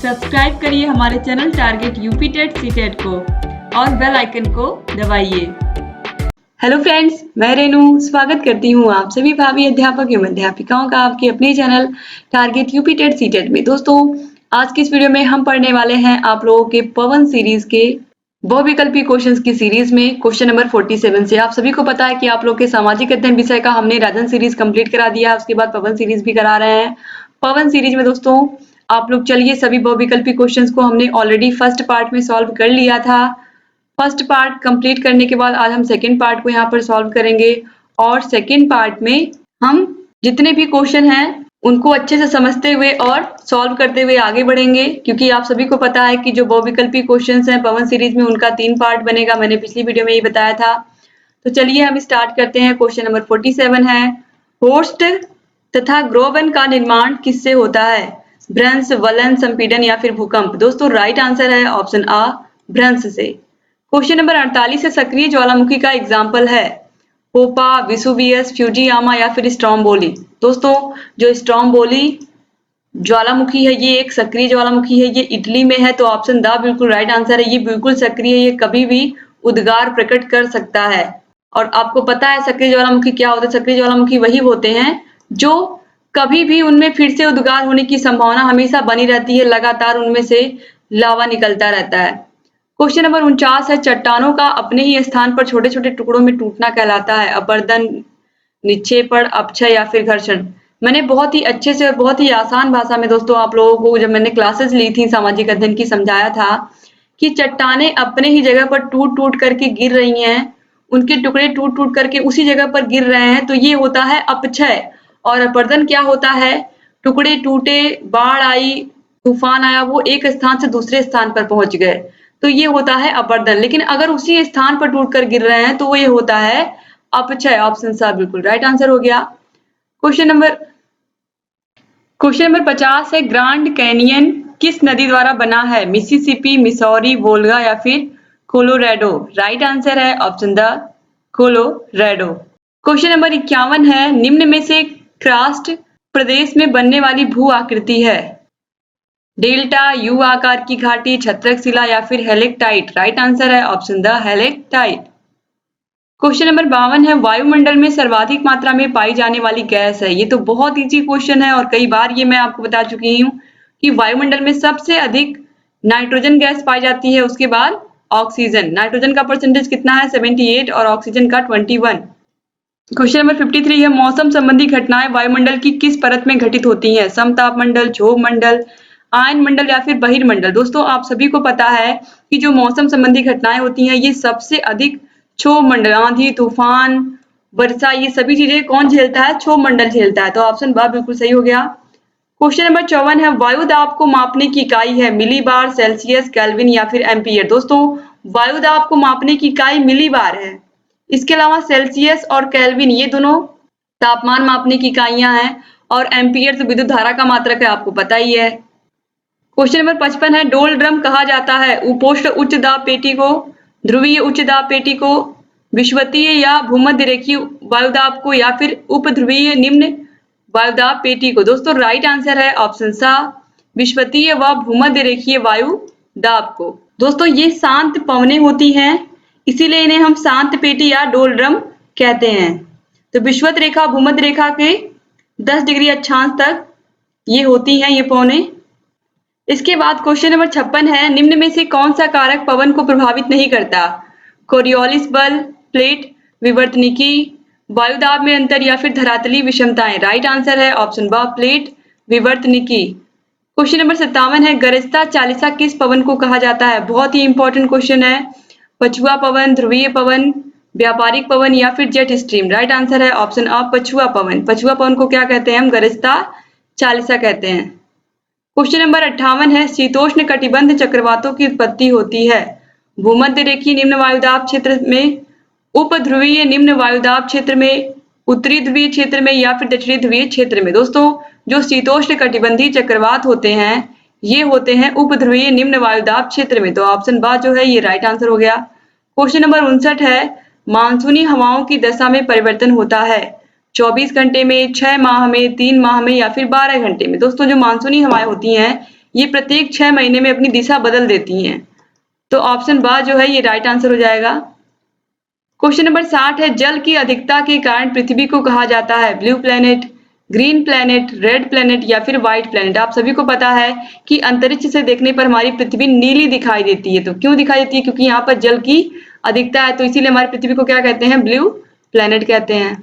Subscribe करिए हमारे channel target UP TET CTET को और बेल आइकन को दबाइए। हेलो फ्रेंड्स, मैं रेनू स्वागत करती हूँ आप सभी भावी अध्यापक एवं अध्यापिकाओं का आपके अपने channel target UP TET CTET में। दोस्तों, आज की इस वीडियो में हम पढ़ने वाले हैं आप लोगों के पवन सीरीज के बहुविकल्पी क्वेश्चंस की सीरीज में क्वेश्चन नंबर 47 से। आप सभी को पता है कि आप लोग के सामाजिक अध्ययन विषय का हमने राजन सीरीज कंप्लीट करा दिया, उसके बाद पवन सीरीज भी करा रहे हैं। पवन सीरीज में दोस्तों आप लोग चलिए सभी बहुविकल्पी क्वेश्चंस को हमने ऑलरेडी फर्स्ट पार्ट में सॉल्व कर लिया था। फर्स्ट पार्ट कंप्लीट करने के बाद आज हम सेकंड पार्ट को यहाँ पर सॉल्व करेंगे और सेकंड पार्ट में हम जितने भी क्वेश्चन हैं उनको अच्छे से समझते हुए और सॉल्व करते हुए आगे बढ़ेंगे, क्योंकि आप सभी को पता है कि जो बहुविकल्पी क्वेश्चंस हैं पवन सीरीज में उनका 3 पार्ट बनेगा। मैंने पिछली वीडियो में ये बताया था। तो चलिए हम स्टार्ट करते हैं। क्वेश्चन नंबर 47 है, होस्ट तथा ग्रोवन का निर्माण किससे होता है? भ्रंश, वलन, संपीड़न या फिर भूकंप? दोस्तों राइट आंसर है ऑप्शन आ, भ्रंश से। क्वेश्चन नंबर 48 है, सक्रिय ज्वालामुखी का एग्जाम्पल है पोपा, विसुवियस, फ्यूजियामा या फिर स्ट्रोम्बोली? दोस्तों जो स्ट्रोम्बोली ज्वालामुखी है ये एक सक्रिय ज्वालामुखी है, ये इटली में है, तो ऑप्शन द बिल्कुल राइट आंसर है। ये बिल्कुल सक्रिय है, ये कभी भी उद्गार प्रकट कर सकता है। और आपको पता है सक्रिय ज्वालामुखी क्या होता है? सक्रिय ज्वालामुखी वही होते हैं जो कभी भी उनमें फिर से उद्गार होने की संभावना हमेशा बनी रहती है, लगातार उनमें से लावा निकलता रहता है। क्वेश्चन नंबर 49 है, चट्टानों का अपने ही स्थान पर छोटे छोटे टुकड़ों में टूटना कहलाता है अपरदन, निक्षेपण, अपक्षय या फिर घर्षण? मैंने बहुत ही अच्छे से और बहुत ही आसान भाषा में दोस्तों आप लोगों को जब मैंने क्लासेस ली थी सामाजिक अध्ययन की समझाया था कि चट्टानें अपने ही जगह पर टूट टूट करके गिर रही हैं, उनके टुकड़े टूट टूट करके उसी जगह पर गिर रहे हैं, तो ये होता है अपक्षय। और अपरदन क्या होता है? टुकड़े टूटे, बाढ़ आई, तूफान आया, वो एक स्थान से दूसरे स्थान पर पहुंच गए, तो ये होता है अपरदन। लेकिन अगर उसी स्थान पर टूटकर गिर रहे हैं तो वो ये होता है अपक्षय। ऑप्शन सा बिल्कुल राइट आंसर हो गया। क्वेश्चन नंबर 50 है, ग्रांड कैनियन किस नदी द्वारा बना है? मिसिसिपी, मिसौरी, वोल्गा या फिर कोलोराडो? राइट आंसर है option the Colorado. Question number 51 है, निम्न में से क्रास्ट प्रदेश में बनने वाली भू आकृति है? डेल्टा, यू आकार की घाटी, छत्रक शिला या फिर हेलेक्टाइट? राइट आंसर है ऑप्शन द हेलेक्टाइट। क्वेश्चन नंबर 52 है, वायुमंडल में सर्वाधिक मात्रा में पाई जाने वाली गैस है? ये तो बहुत इजी क्वेश्चन है और कई बार ये मैं आपको बता चुकी हूँ कि वायुमंडल में सबसे अधिक नाइट्रोजन गैस पाई जाती है, उसके बाद ऑक्सीजन। नाइट्रोजन का परसेंटेज कितना है? 78 और ऑक्सीजन का 21। क्वेश्चन नंबर 53 है, मौसम संबंधी घटनाएं वायुमंडल की किस परत में घटित होती हैं? समताप मंडल, क्षोभ मंडल, आयन मंडल या फिर बहिर्मंडल? दोस्तों आप सभी को पता है कि जो मौसम संबंधी घटनाएं होती हैं ये सबसे अधिक क्षोभ मंडल, आंधी, तूफान, वर्षा, ये सभी चीजें कौन झेलता है? क्षोभ मंडल झेलता है, तो ऑप्शन बा बिल्कुल सही हो गया। क्वेश्चन नंबर 54 है, वायु दाब को मापने की इकाई है? मिलीबार, सेल्सियस, केल्विन या फिर एम्पियर? दोस्तों वायु दाब को मापने की इकाई मिलीबार है। इसके अलावा सेल्सियस और केल्विन ये दोनों तापमान मापने की इकाइयां हैं और एम्पियर तो विद्युत धारा का मात्रक है, आपको पता ही है। क्वेश्चन नंबर 55 है, डोल ड्रम कहा जाता है उपोष्ण उच्च दाब पेटी को, ध्रुवीय उच्च दाब पेटी को, विषुवतीय या भूमध्य रेखीय वायुदाब को या फिर उपध्रुवीय निम्न वायुदाब पेटी को? दोस्तों राइट आंसर है ऑप्शन सा, विषुवतीय व भूमध्य रेखीय वायु दाब को। दोस्तों ये शांत पवनें होती हैं, इसीलिए इन्हें हम शांत पेटी या डोल ड्रम कहते हैं। तो विषुवत रेखा भूमध्य रेखा के 10 डिग्री अक्षांश तक ये होती हैं ये पवनें। इसके बाद क्वेश्चन नंबर 56 है, निम्न में से कौन सा कारक पवन को प्रभावित नहीं करता? कोरियोलिस बल, प्लेट विवर्तनिकी, वायुदाब में अंतर या फिर धरातलीय विषमताएं? राइट आंसर है ऑप्शन बा, प्लेट विवर्तनिकी। क्वेश्चन नंबर 57 है, गरजता चालिसा किस पवन को कहा जाता है? बहुत ही इंपॉर्टेंट क्वेश्चन है। पछुआ पवन, ध्रुवीय पवन, व्यापारिक पवन या फिर जेट स्ट्रीम? राइट आंसर है ऑप्शन अ, पछुआ पवन। पछुआ पवन को क्या कहते हैं? हम गरजता चालिसा कहते हैं। क्वेश्चन नंबर 58 है, शीतोष्ण कटिबंध चक्रवातों की उत्पत्ति होती है? भूमध्य रेखीय निम्न वायुदाब क्षेत्र में, उपध्रुवीय निम्न वायुदाब क्षेत्र में, उत्तरी ध्रुवीय क्षेत्र में या फिर दक्षिणी ध्रुवीय क्षेत्र में? दोस्तों जो शीतोष्ण कटिबंधीय चक्रवात होते हैं ये होते हैं उपध्रुवीय निम्न वायुदाब क्षेत्र में, तो ऑप्शन बा जो है ये राइट आंसर हो गया। क्वेश्चन नंबर 59 है, मानसूनी हवाओं की दशा में परिवर्तन होता है? 24 घंटे में, 6 माह में, 3 माह में या फिर 12 घंटे में? दोस्तों जो मानसूनी हवाएं होती हैं ये प्रत्येक 6 महीने में अपनी दिशा बदल देती हैं। तो ऑप्शन बा जो है ये राइट आंसर हो जाएगा। क्वेश्चन नंबर 60 है, जल की अधिकता के कारण पृथ्वी को कहा जाता है blue planet, green planet, red planet या फिर व्हाइट प्लेनेट। आप सभी को पता है कि अंतरिक्ष से देखने पर हमारी पृथ्वी नीली दिखाई देती है। तो क्यों दिखाई देती है? क्योंकि यहाँ पर जल की अधिकता है, तो इसीलिए हमारी पृथ्वी को क्या कहते हैं? ब्लू प्लेनेट कहते हैं।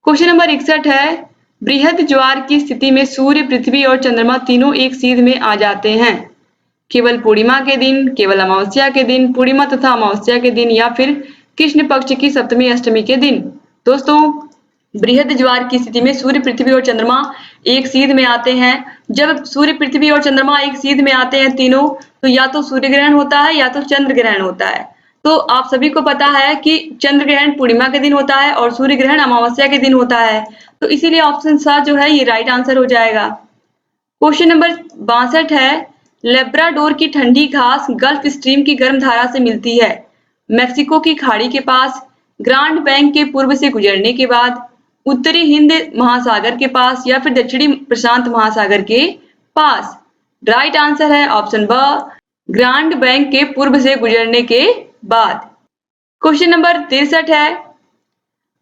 क्वेश्चन नंबर 61 है, बृहद ज्वार की स्थिति में सूर्य, पृथ्वी और चंद्रमा तीनों एक सीध में आ जाते हैं। केवल पूर्णिमा के दिन, केवल अमावस्या के दिन, पूर्णिमा तथा अमावस्या के दिन या फिर कृष्ण पक्ष की सप्तमी अष्टमी के दिन। दोस्तों, बृहद ज्वार की स्थिति में सूर्य, पृथ्वी और चंद्रमा एक सीध में आते हैं। जब सूर्य, पृथ्वी और चंद्रमा एक सीध में आते हैं तीनों, तो या तो सूर्य ग्रहण होता है या तो चंद्र ग्रहण होता है। तो आप सभी को पता है कि चंद्र ग्रहण पूर्णिमा के दिन होता है और सूर्य ग्रहण अमावस्या के दिन होता है। तो इसीलिए ऑप्शन सा जो है ये राइट आंसर हो जाएगा। क्वेश्चन नंबर 62 है, लेब्राडोर की ठंडी घास गल्फ स्ट्रीम की गर्म धारा से मिलती है। मेक्सिको की खाड़ी के पास, ग्रांड बैंक के पूर्व से गुजरने के बाद, उत्तरी हिंद महासागर के पास या फिर दक्षिणी प्रशांत महासागर के पास। राइट आंसर है ऑप्शन ब, ग्रांड बैंक के पूर्व से गुजरने के बाद। क्वेश्चन नंबर 63 है,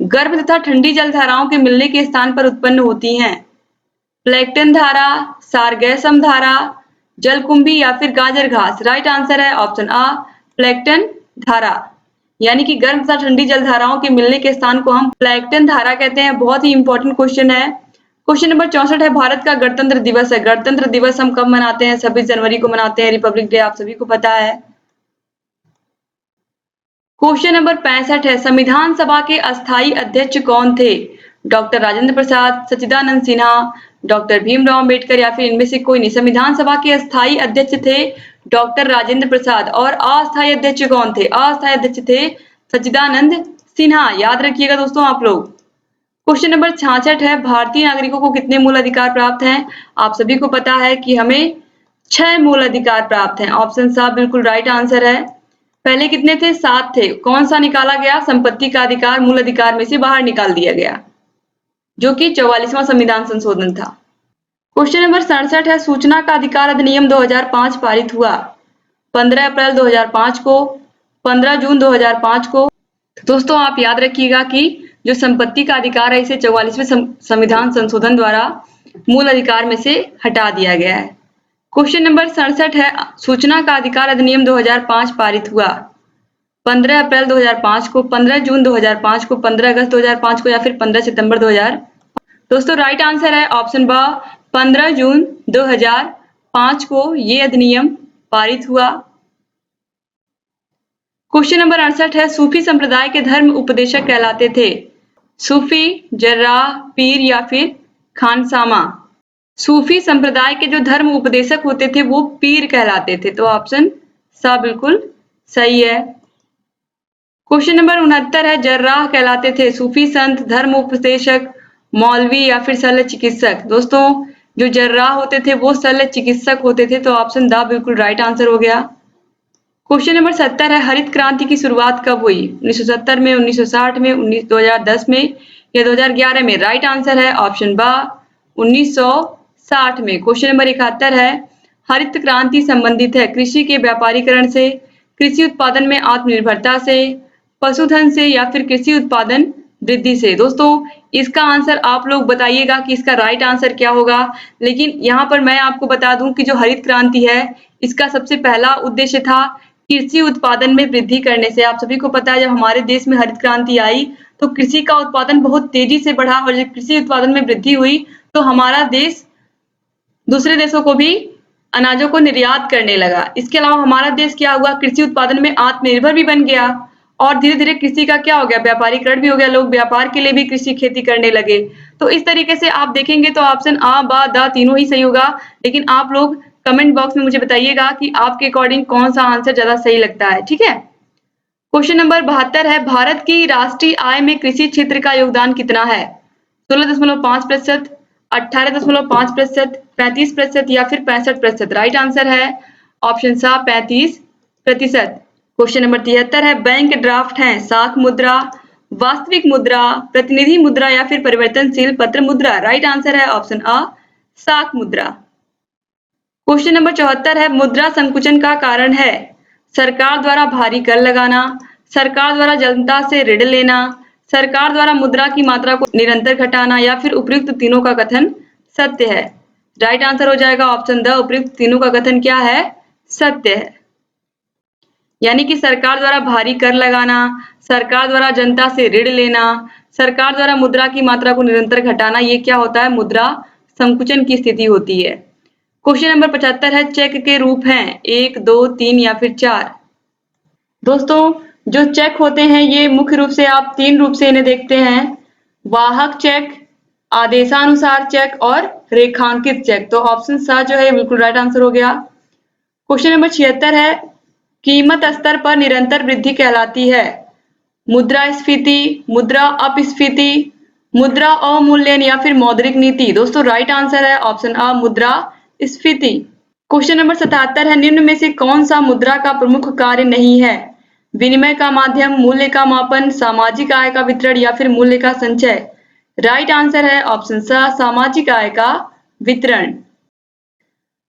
गर्म तथा ठंडी जल धाराओं के मिलने के स्थान पर उत्पन्न होती हैं। प्लेक्टन धारा, सारगैसम धारा, जलकुंभी या फिर गाजर घास। राइट आंसर है ऑप्शन आ, प्लेक्टन धारा। यानी कि गर्म तथा ठंडी जल धाराओं के मिलने के स्थान को हम प्लेक्टन धारा कहते हैं। बहुत ही इंपॉर्टेंट क्वेश्चन है। क्वेश्चन नंबर 64 है, भारत का गणतंत्र दिवस है। गणतंत्र दिवस हम कब मनाते हैं? 26 जनवरी को मनाते हैं, रिपब्लिक डे आप सभी को पता है। क्वेश्चन नंबर 65 है, संविधान सभा के अस्थायी अध्यक्ष कौन थे? डॉक्टर राजेंद्र प्रसाद, सच्चिदानंद सिन्हा, डॉक्टर भीमराव अंबेडकर या फिर इनमें से कोई नहीं। संविधान सभा के अस्थायी अध्यक्ष थे डॉक्टर राजेंद्र प्रसाद। और अस्थायी अध्यक्ष कौन थे? अस्थायी अध्यक्ष थे सच्चिदानंद सिन्हा। याद रखिएगा दोस्तों आप लोग। क्वेश्चन नंबर 66 है, भारतीय नागरिकों को कितने मूल अधिकार प्राप्त हैं? आप सभी को पता है कि हमें 6 मूल अधिकार प्राप्त हैं। ऑप्शन सा बिल्कुल राइट आंसर है। पहले कितने थे? 7 थे। कौन सा निकाला गया? संपत्ति का अधिकार मूल अधिकार में से बाहर निकाल दिया गया, जो कि 44वां संविधान संशोधन था। क्वेश्चन नंबर 67 है, सूचना का अधिकार अधिनियम 2005 पारित हुआ 15 अप्रैल 2005 को, 15 जून 2005 को। दोस्तों आप याद रखिएगा कि जो संपत्ति का अधिकार है इसे 44वें संविधान संशोधन द्वारा मूल अधिकार में से हटा दिया गया है। क्वेश्चन नंबर 67 है, सूचना का अधिकार अधिनियम 2005 पारित हुआ 15 अप्रैल 2005 को, 15 जून 2005 को, 15 अगस्त 2005 को या फिर 15 सितंबर 2000। दोस्तों राइट आंसर है ऑप्शन बा, 15 जून 2005 को ये अधिनियम पारित हुआ। क्वेश्चन नंबर 68 है, सूफी संप्रदाय के धर्म उपदेशक कहलाते थे सूफी, जर्राह, पीर या फिर खानसामा। सूफी संप्रदाय के जो धर्म उपदेशक होते थे वो पीर कहलाते थे। तो ऑप्शन सा बिल्कुल सही है। क्वेश्चन नंबर 69 है, जर्राह कहलाते थे सूफी संत, धर्म उपदेशक, मौलवी या फिर शल्य चिकित्सक। दोस्तों जो जर्राह होते थे वो शल्य चिकित्सक होते थे। तो ऑप्शन द बिल्कुल राइट आंसर हो गया। क्वेश्चन नंबर 70 है, हरित क्रांति की शुरुआत कब हुई? 1970 में, 1960 में, 2010 में या 2011 में? राइट आंसर है ऑप्शन बा, 1960 में। क्वेश्चन नंबर 71 है, हरित क्रांति संबंधित है कृषि के व्यापारीकरण से, कृषि उत्पादन में आत्मनिर्भरता से, पशुधन से या फिर कृषि उत्पादन वृद्धि से। दोस्तों इसका आंसर आप लोग बताइएगा कि इसका राइट आंसर क्या होगा। लेकिन यहाँ पर मैं आपको बता दूं कि जो हरित क्रांति है इसका सबसे पहला उद्देश्य था कृषि उत्पादन में वृद्धि करने से। आप सभी को पता है जब हमारे देश में हरित क्रांति आई तो कृषि का उत्पादन बहुत तेजी से बढ़ा और जब कृषि उत्पादन में वृद्धि हुई तो हमारा देश दूसरे देशों को भी अनाजों को निर्यात करने लगा। इसके अलावा हमारा देश क्या हुआ, कृषि उत्पादन में आत्मनिर्भर भी बन गया और धीरे धीरे कृषि का क्या हो गया, व्यापारीकरण भी हो गया। लोग व्यापार के लिए भी कृषि खेती करने लगे। तो इस तरीके से आप देखेंगे तो ऑप्शन आ, बा, दा तीनों ही सही होगा। लेकिन आप लोग कमेंट बॉक्स में मुझे बताइएगा कि आपके अकॉर्डिंग कौन सा आंसर ज्यादा सही लगता है। ठीक है। क्वेश्चन नंबर 72 है, भारत की राष्ट्रीय आय में कृषि क्षेत्र का योगदान कितना है? 16.5%, 18.5%, 35% या फिर 65%। राइट आंसर है ऑप्शन सा 35%। क्वेश्चन नंबर 73 है, बैंक ड्राफ्ट हैं साख मुद्रा, वास्तविक मुद्रा, प्रतिनिधि मुद्रा या फिर परिवर्तनशील पत्र मुद्रा। राइट आंसर है ऑप्शन आ, साख मुद्रा। क्वेश्चन नंबर 74 है, मुद्रा संकुचन का कारण है सरकार द्वारा भारी कर लगाना, सरकार द्वारा जनता से ऋण लेना, सरकार द्वारा मुद्रा की मात्रा को निरंतर घटाना या फिर उपयुक्त तीनों का कथन सत्य है। राइट आंसर हो जाएगा ऑप्शन द, उपयुक्त तीनों का कथन क्या है, सत्य है। यानी कि सरकार द्वारा भारी कर लगाना, सरकार द्वारा जनता से ऋण लेना, सरकार द्वारा मुद्रा की मात्रा को निरंतर घटाना, ये क्या होता है, मुद्रा संकुचन की स्थिति होती है। क्वेश्चन नंबर 75 है, चेक के रूप हैं 1, 2, 3 या फिर 4। दोस्तों जो चेक होते हैं ये मुख्य रूप से आप 3 रूप से इन्हें देखते हैं, वाहक चेक, आदेशानुसार चेक और रेखांकित चेक। तो ऑप्शन सा जो है बिल्कुल राइट आंसर हो गया। क्वेश्चन नंबर 76 है, कीमत स्तर पर निरंतर वृद्धि कहलाती है मुद्रास्फीति, मुद्रा अपस्फीति, मुद्रा अवमूल्यन या फिर मौद्रिक नीति। दोस्तों राइट आंसर है ऑप्शन अ, मुद्रास्फीति। क्वेश्चन नंबर 77 है, निम्न में से कौन सा मुद्रा का प्रमुख कार्य नहीं है, विनिमय का माध्यम, मूल्य का मापन, सामाजिक आय का वितरण या फिर मूल्य का संचय। राइट आंसर है ऑप्शन सा, सामाजिक आय का वितरण।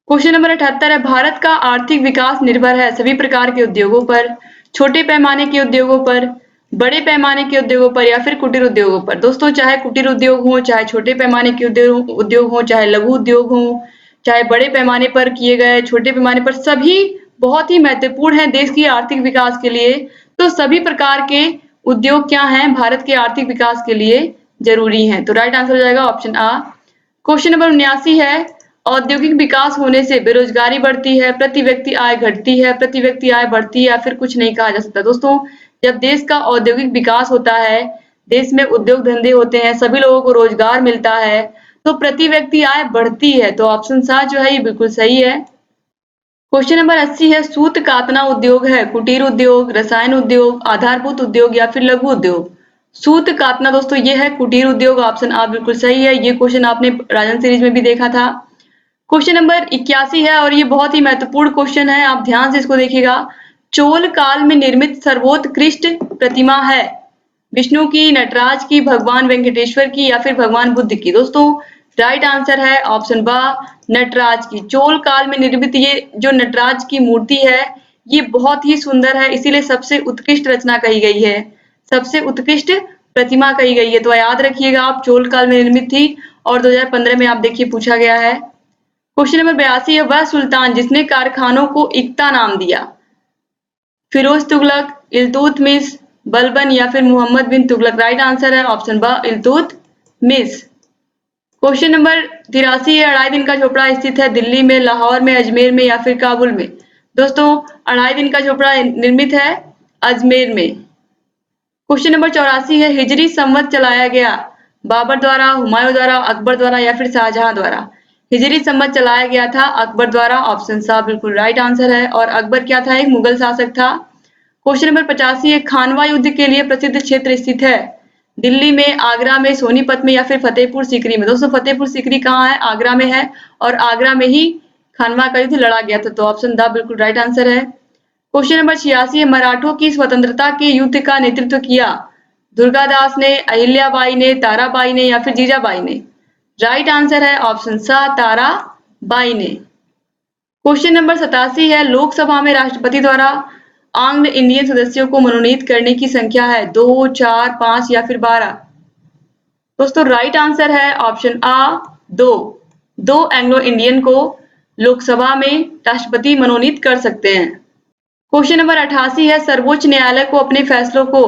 क्वेश्चन नंबर 78 है, भारत का आर्थिक विकास निर्भर है सभी प्रकार के उद्योगों पर, छोटे पैमाने के उद्योगों पर, बड़े पैमाने के उद्योगों पर या फिर कुटीर उद्योगों पर। दोस्तों चाहे कुटीर उद्योग हो, चाहे छोटे पैमाने के उद्योग हो, चाहे लघु उद्योग हो, चाहे बड़े पैमाने पर किए गए, छोटे पैमाने पर, सभी बहुत ही महत्वपूर्ण है देश की आर्थिक विकास के लिए। तो सभी प्रकार के उद्योग क्या हैं, भारत के आर्थिक विकास के लिए जरूरी हैं। तो राइट आंसर हो जाएगा ऑप्शन आ। क्वेश्चन नंबर 79 है, औद्योगिक विकास होने से बेरोजगारी बढ़ती है, प्रति व्यक्ति आय घटती है, प्रति व्यक्ति आय बढ़ती है या फिर कुछ नहीं कहा जा सकता। दोस्तों जब देश का औद्योगिक विकास होता है, देश में उद्योग धंधे होते हैं, सभी लोगों को रोजगार मिलता है, तो प्रति व्यक्ति आय बढ़ती है। तो ऑप्शन सा जो है ये बिल्कुल सही है। क्वेश्चन नंबर 80 है, सूत कातना उद्योग है कुटीर उद्योग, रसायन उद्योग, आधारभूत उद्योग या फिर लघु उद्योग। सूत कातना दोस्तों ये है कुटीर उद्योग, ऑप्शन आ बिल्कुल सही है। ये क्वेश्चन आपने राजन सीरीज में भी देखा था। क्वेश्चन नंबर 81 है और ये बहुत ही महत्वपूर्ण क्वेश्चन है, आप ध्यान से इसको देखिएगा। चोल काल में निर्मित सर्वोत्कृष्ट प्रतिमा है विष्णु की, नटराज की, भगवान वेंकटेश्वर की या फिर भगवान बुद्ध की। दोस्तों राइट आंसर है ऑप्शन बा, नटराज की। चोल काल में निर्मित ये जो नटराज की मूर्ति है ये बहुत ही सुंदर है, इसीलिए सबसे उत्कृष्ट रचना कही गई है, सबसे उत्कृष्ट प्रतिमा कही गई है। तो याद रखिएगा आप, चोल काल में निर्मित थी और 2015 में आप देखिए पूछा गया है। क्वेश्चन नंबर 82 है, वह सुल्तान जिसने कारखानों को इक्ता नाम दिया, फिरोज तुगलक, इल्तुतमिश, बलबन या फिर मोहम्मद बिन तुगलक। राइट आंसर है ऑप्शन बा, इल्तुतमिश। क्वेश्चन नंबर 83 है, अढ़ाई दिन का झोपड़ा स्थित है दिल्ली में, लाहौर में, अजमेर में या फिर काबुल में। दोस्तों अढ़ाई दिन का झोपड़ा निर्मित है अजमेर में। क्वेश्चन नंबर 84 है, हिजरी संवत चलाया गया बाबर द्वारा, हुमायूं द्वारा, अकबर द्वारा या फिर शाहजहां द्वारा। हिजरी संवत चलाया गया था अकबर द्वारा, ऑप्शन सा बिल्कुल राइट आंसर है। और अकबर क्या था, एक मुगल शासक था। क्वेश्चन नंबर 85 है, खानवा युद्ध के लिए प्रसिद्ध क्षेत्र स्थित है दिल्ली में, आगरा में, सोनीपत में या फिर फतेहपुर सीकरी में। दोस्तों फतेहपुर सीकरी कहाँ है, आगरा में है और आगरा में ही खानवा का युद्ध लड़ा गया था। तो ऑप्शन द बिल्कुल राइट आंसर है। क्वेश्चन नंबर 86 है, मराठों की स्वतंत्रता के युद्ध का नेतृत्व किया दुर्गादास ने, अहिल्याबाई ने, ताराबाई ने या फिर जीजाबाई ने। राइट आंसर है ऑप्शन सा, ताराबाई ने। क्वेश्चन नंबर 87 है, लोकसभा में राष्ट्रपति द्वारा आंग्ल इंडियन सदस्यों को मनोनीत करने की संख्या है 2, 4, 5 या फिर 12। दोस्तों राइट आंसर है ऑप्शन आ, 2 एंग्लो इंडियन को लोकसभा में राष्ट्रपति मनोनीत कर सकते हैं। क्वेश्चन नंबर 88 है, सर्वोच्च न्यायालय को अपने फैसलों को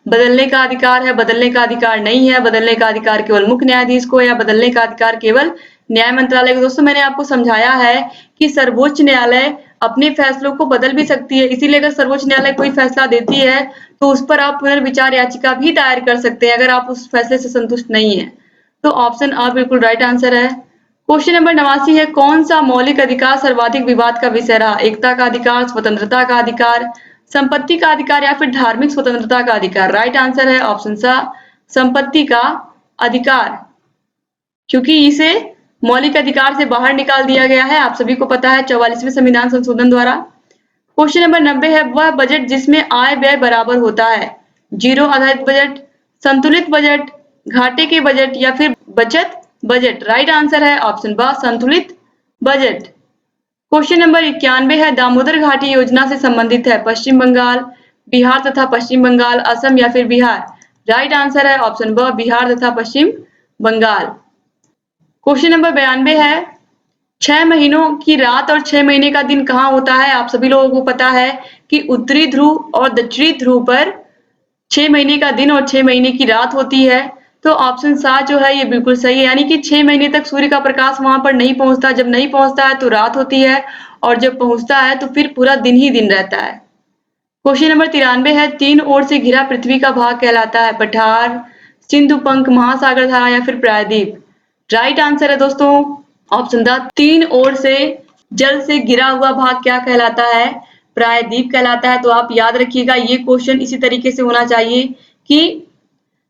बदलने का अधिकार है, बदलने का अधिकार नहीं है, बदलने का अधिकार केवल मुख्य न्यायाधीश को या बदलने का अधिकार केवल न्याय मंत्रालय को। दोस्तों मैंने आपको समझाया है कि सर्वोच्च न्यायालय अपने फैसलों को बदल भी सकती है, इसीलिए अगर सर्वोच्च न्यायालय कोई फैसला देती है तो उस पर आप पुनर्विचार याचिका भी दायर कर सकते हैं अगर आप उस फैसले से संतुष्ट नहीं है। तो ऑप्शन आ बिल्कुल राइट आंसर है। क्वेश्चन नंबर 89 है, कौन सा मौलिक अधिकार सर्वाधिक विवाद का विषय रहा, एकता का अधिकार, स्वतंत्रता का अधिकार, संपत्ति का अधिकार या फिर धार्मिक स्वतंत्रता का अधिकार। राइट आंसर है ऑप्शन सा, संपत्ति का अधिकार, क्योंकि इसे मौलिक अधिकार से बाहर निकाल दिया गया है, आप सभी को पता है 44वें संविधान संशोधन द्वारा। क्वेश्चन नंबर 90 है, वह बजट जिसमें आय व्यय बराबर होता है, जीरो आधारित बजट, संतुलित बजट, घाटे के बजट या फिर बचत बजट। राइट आंसर है ऑप्शन बा, संतुलित बजट। क्वेश्चन नंबर 91 है, दामोदर घाटी योजना से संबंधित है पश्चिम बंगाल, बिहार तथा पश्चिम बंगाल, असम या फिर बिहार। राइट आंसर है ऑप्शन ब, बिहार तथा पश्चिम बंगाल। क्वेश्चन नंबर 92 है, 6 महीनों की रात और 6 महीने का दिन कहाँ होता है? आप सभी लोगों को पता है कि उत्तरी ध्रुव और दक्षिणी ध्रुव पर 6 महीने का दिन और 6 महीने की रात होती है। तो ऑप्शन 7 जो है ये बिल्कुल सही है, यानी कि 6 महीने तक सूर्य का प्रकाश वहां पर नहीं पहुंचता। जब नहीं पहुंचता है तो रात होती है, और जब पहुंचता है तो फिर पूरा दिन ही दिन रहता है। क्वेश्चन नंबर 93 है, 3 ओर से घिरा पृथ्वी का भाग कहलाता है पठार, सिंधु पंख, महासागर धारा या फिर प्रायद्वीप। राइट आंसर है दोस्तों ऑप्शन द, 3 ओर से जल से घिरा हुआ भाग क्या कहलाता है? प्रायद्वीप कहलाता है। तो आप याद रखिएगा, ये क्वेश्चन इसी तरीके से होना चाहिए कि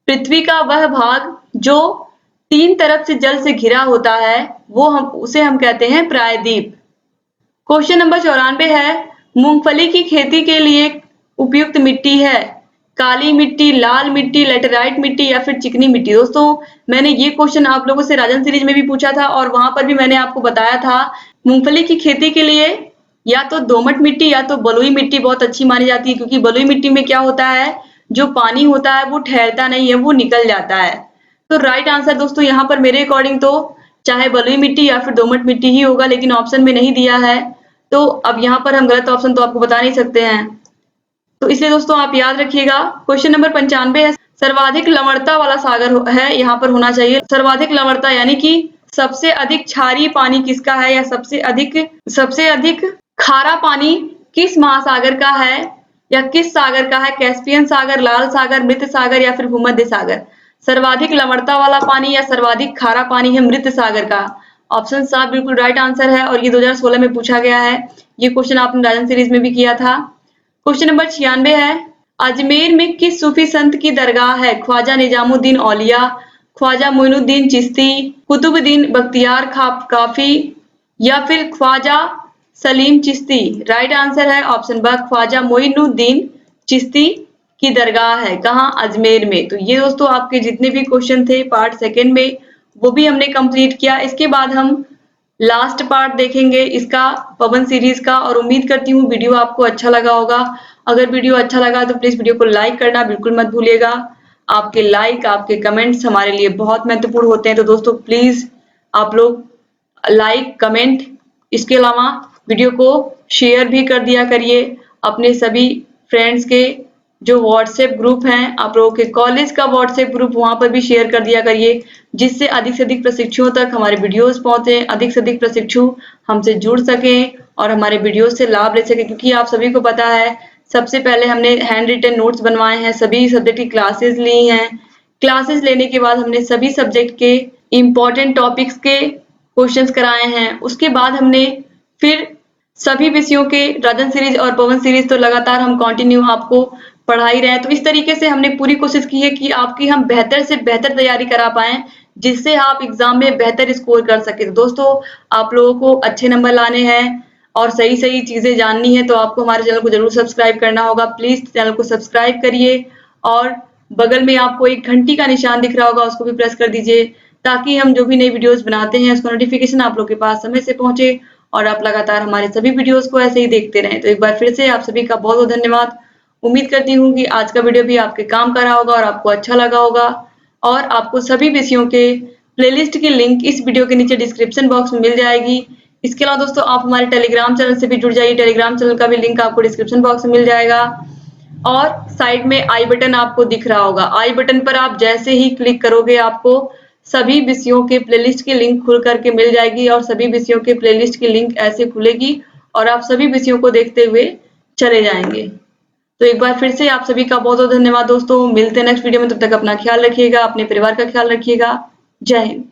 पृथ्वी का वह भाग जो 3 तरफ से जल से घिरा होता है वो उसे हम कहते हैं प्रायद्वीप। क्वेश्चन नंबर 94 है, मूंगफली की खेती के लिए उपयुक्त मिट्टी है काली मिट्टी, लाल मिट्टी, लेटेराइट मिट्टी या फिर चिकनी मिट्टी। दोस्तों मैंने ये क्वेश्चन आप लोगों से राजन सीरीज में भी पूछा था और वहां पर भी मैंने आपको बताया था, मूंगफली की खेती के लिए या तो दोमट मिट्टी या तो बलुई मिट्टी बहुत अच्छी मानी जाती है, क्योंकि बलुई मिट्टी में क्या होता है, जो पानी होता है वो ठहरता नहीं है, वो निकल जाता है। तो राइट आंसर दोस्तों यहाँ पर मेरे अकॉर्डिंग तो चाहे बलुई मिट्टी या फिर दोमट मिट्टी ही होगा, लेकिन ऑप्शन में नहीं दिया है, तो अब यहाँ पर हम गलत ऑप्शन तो आपको बता नहीं सकते हैं। तो इसलिए दोस्तों आप याद रखिएगा। क्वेश्चन नंबर 95 है, सर्वाधिक लवणता वाला सागर है यहाँ पर होना चाहिए। सर्वाधिक लवणता यानी कि सबसे अधिक क्षारीय पानी किसका है, या सबसे अधिक खारा पानी किस महासागर का है या किस सागर का है? कैस्पियन सागर, लाल सागर, मृत सागर या फिर भूमध्य सागर। सर्वाधिक लवणता वाला पानी या सर्वाधिक खारा पानी है मृत सागर का। ऑप्शन 7 बिल्कुल राइट आंसर है, और ये 2016 में पूछा गया है। ये क्वेश्चन आपने राजन सीरीज में भी किया था। क्वेश्चन नंबर 96 है, अजमेर में किस सूफी संत की दरगाह है? ख्वाजा निजामुद्दीन औलिया, ख्वाजा मोइनुद्दीन चिश्ती, कुतुबुद्दीन बख्तियार काफी या फिर ख्वाजा सलीम चिश्ती। राइट आंसर है ऑप्शन ब, ख्वाजा मोइनुद्दीन चिश्ती की दरगाह है कहाँ? अजमेर में। तो ये दोस्तों आपके जितने भी क्वेश्चन थे पार्ट सेकेंड में वो भी हमने कंप्लीट किया। इसके बाद हम लास्ट पार्ट देखेंगे इसका पवन सीरीज का, और उम्मीद करती हूँ वीडियो आपको अच्छा लगा होगा। अगर वीडियो अच्छा लगा तो प्लीज वीडियो को लाइक करना बिल्कुल मत भूलिएगा। आपके लाइक, आपके कमेंट्स हमारे लिए बहुत महत्वपूर्ण होते हैं, तो दोस्तों प्लीज आप लोग लाइक, कमेंट, इसके अलावा वीडियो को शेयर भी कर दिया करिए अपने सभी फ्रेंड्स के जो व्हाट्सएप ग्रुप हैं, आप लोगों के कॉलेज का व्हाट्सएप ग्रुप, वहां पर भी शेयर कर दिया करिए, जिससे अधिक से अधिक प्रशिक्षुओं तक हमारे वीडियोस पहुंचे, अधिक से अधिक प्रशिक्षु हमसे जुड़ सकें और हमारे वीडियोस से लाभ ले सकें। क्योंकि आप सभी को पता है, सबसे पहले हमने हैंड रिटन नोट्स बनवाए हैं, सभी सब्जेक्ट की क्लासेस ली हैं। क्लासेस लेने के बाद हमने सभी सब्जेक्ट के इम्पोर्टेंट टॉपिक्स के क्वेश्चंस कराए हैं। उसके बाद हमने फिर सभी विषयों के राजन सीरीज और पवन सीरीज तो लगातार हम कंटिन्यू आपको पढ़ा ही रहे हैं। तो इस तरीके से हमने पूरी कोशिश की है कि आपकी हम बेहतर से बेहतर तैयारी करा पाए, जिससे आप एग्जाम में बेहतर स्कोर कर सके। तो दोस्तों आप लोगों को अच्छे नंबर लाने हैं और सही सही चीजें जाननी है तो आपको हमारे चैनल को जरूर सब्सक्राइब करना होगा। प्लीज चैनल को सब्सक्राइब करिए और बगल में आपको एक घंटी का निशान दिख रहा होगा, उसको भी प्रेस कर दीजिए, ताकि हम जो भी नई वीडियोस बनाते हैं उसका नोटिफिकेशन आप लोग के पास समय से पहुंचे और आप लगातार हमारे सभी वीडियोस को ऐसे ही देखते रहें। तो एक बार फिर से आप सभी का बहुत बहुत धन्यवाद। उम्मीद करती हूँ कि आज का वीडियो भी आपके काम का रहा होगा और आपको अच्छा लगा होगा, और आपको सभी विषयों के प्लेलिस्ट की लिंक इस वीडियो के नीचे डिस्क्रिप्शन बॉक्स में मिल जाएगी। इसके अलावा दोस्तों आप हमारे टेलीग्राम चैनल से भी जुड़ जाइए, टेलीग्राम चैनल का भी लिंक आपको डिस्क्रिप्शन बॉक्स में मिल जाएगा। और साइड में आई बटन आपको दिख रहा होगा, आई बटन पर आप जैसे ही क्लिक करोगे आपको सभी विषयों के प्लेलिस्ट की लिंक खुल करके मिल जाएगी, और सभी विषयों के प्लेलिस्ट की लिंक ऐसे खुलेगी और आप सभी विषयों को देखते हुए चले जाएंगे। तो एक बार फिर से आप सभी का बहुत बहुत धन्यवाद दोस्तों। मिलते हैं नेक्स्ट वीडियो में, तब तक अपना ख्याल रखिएगा, अपने परिवार का ख्याल रखिएगा। जय हिंद।